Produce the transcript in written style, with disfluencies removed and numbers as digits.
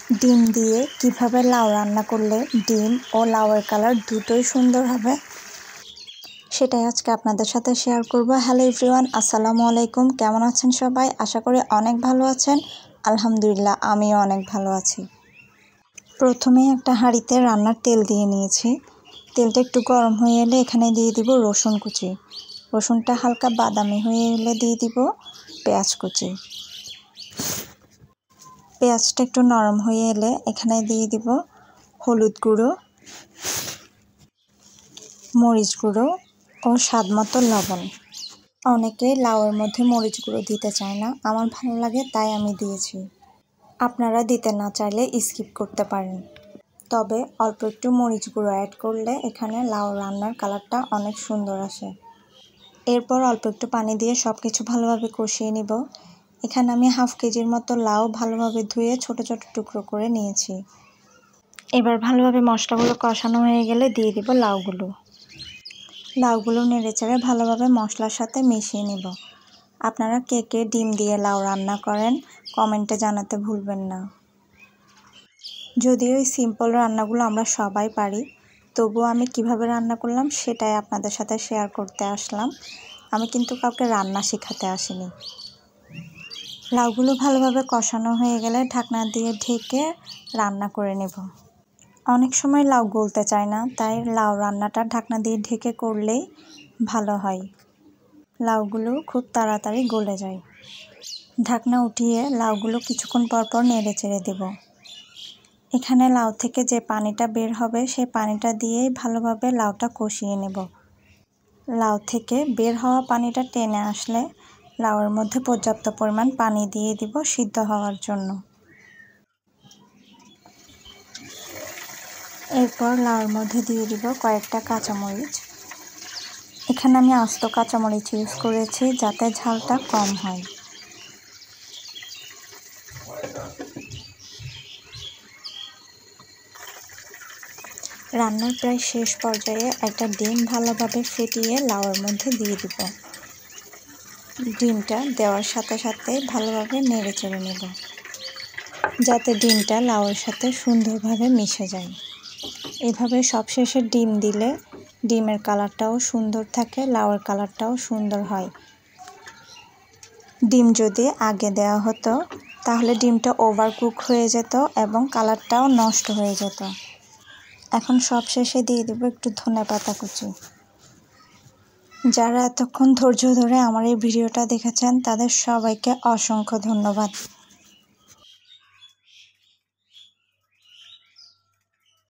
ডিম দিয়ে কিভাবে লাউ রান্না করলে ডিম ও লাউয়ের কালার দুটোই সুন্দর হবে সেটাই আজকে আপনাদের সাথে শেয়ার করব। হ্যালো এভরিওয়ান, আসসালামু আলাইকুম। কেমন আছেন সবাই? আশা করি অনেক ভালো আছেন। আলহামদুলিল্লাহ, আমিও অনেক ভালো আছি। প্রথমে একটা হাঁড়িতে রান্নার তেল দিয়ে নিয়েছি। তেলটা একটু গরম হয়ে এলে এখানে দিয়ে দিব রসুন কুচি। রসুনটা হালকা বাদামি হয়ে এলে দিয়ে দিব পেঁয়াজ কুচি। পেঁয়াজটা একটু নরম হয়ে এলে এখানে দিয়ে দিব হলুদ গুঁড়ো, মরিচ গুঁড়ো ও স্বাদ মতো লবণ। অনেকেই লাউয়ের মধ্যে মরিচ গুঁড়ো দিতে চায় না, আমার ভালো লাগে তাই আমি দিয়েছি। আপনারা দিতে না চাইলে স্কিপ করতে পারেন, তবে অল্প একটু মরিচ গুঁড়ো অ্যাড করলে এখানে লাউ রান্নার কালারটা অনেক সুন্দর আসে। এরপর অল্প একটু পানি দিয়ে সব কিছু ভালোভাবে কষিয়ে নিব। এখানে আমি হাফ কেজির মতো লাউ ভালোভাবে ধুয়ে ছোট ছোট টুকরো করে নিয়েছি। এবার ভালোভাবে মশলাগুলো কষানো হয়ে গেলে দিয়ে দিব লাউগুলো নেড়েচেড়ে ভালোভাবে মশলার সাথে মিশিয়ে নিব। আপনারা কে কে ডিম দিয়ে লাউ রান্না করেন কমেন্টে জানাতে ভুলবেন না। যদিও এই সিম্পল রান্নাগুলো আমরা সবাই পারি, তবুও আমি কিভাবে রান্না করলাম সেটাই আপনাদের সাথে শেয়ার করতে আসলাম। আমি কিন্তু কাউকে রান্না শেখাতে আসিনি। লাউগুলো ভালোভাবে কষানো হয়ে গেলে ঢাকনা দিয়ে ঢেকে রান্না করে নেব। অনেক সময় লাউ গলতে চায় না, তাই লাউ রান্নাটা ঢাকনা দিয়ে ঢেকে করলেই ভালো হয়। লাউগুলো খুব তাড়াতাড়ি গলে যায়। ঢাকনা উঠিয়ে লাউগুলো কিছুক্ষণ পর পর নেড়ে চেড়ে দেব। এখানে লাউ থেকে যে পানিটা বের হবে সেই পানিটা দিয়েই ভালোভাবে লাউটা কষিয়ে নেব। লাউ থেকে বের হওয়া পানিটা টেনে আসলে লাউয়ের মধ্যে পর্যাপ্ত পরিমাণ পানি দিয়ে দিব সিদ্ধ হওয়ার জন্য। এরপর লাউয়ের মধ্যে দিয়ে দিব কয়েকটা কাঁচামরিচ। এখানে আমি আস্ত কাঁচামরিচ ইউজ করেছি যাতে ঝালটা কম হয়। রান্নার প্রায় শেষ পর্যায়ে একটা ডিম ভালোভাবে ফেটিয়ে লাউয়ের মধ্যে দিয়ে দিব। ডিমটা দেওয়ার সাথে সাথে ভালোভাবে নেড়ে চেড়ে নেব যাতে ডিমটা লাউয়ের সাথে সুন্দরভাবে মিশে যায়। এভাবে সবশেষে ডিম দিলে ডিমের কালারটাও সুন্দর থাকে, লাউয়ের কালারটাও সুন্দর হয়। ডিম যদি আগে দেওয়া হতো তাহলে ডিমটা ওভারকুক হয়ে যেত এবং কালারটাও নষ্ট হয়ে যেত। এখন সবশেষে দিয়ে দেব একটু ধনেপাতা কুচি। যারা এতক্ষণ ধৈর্য ধরে আমার এই ভিডিওটা দেখেছেন তাদের সবাইকে অসংখ্য ধন্যবাদ।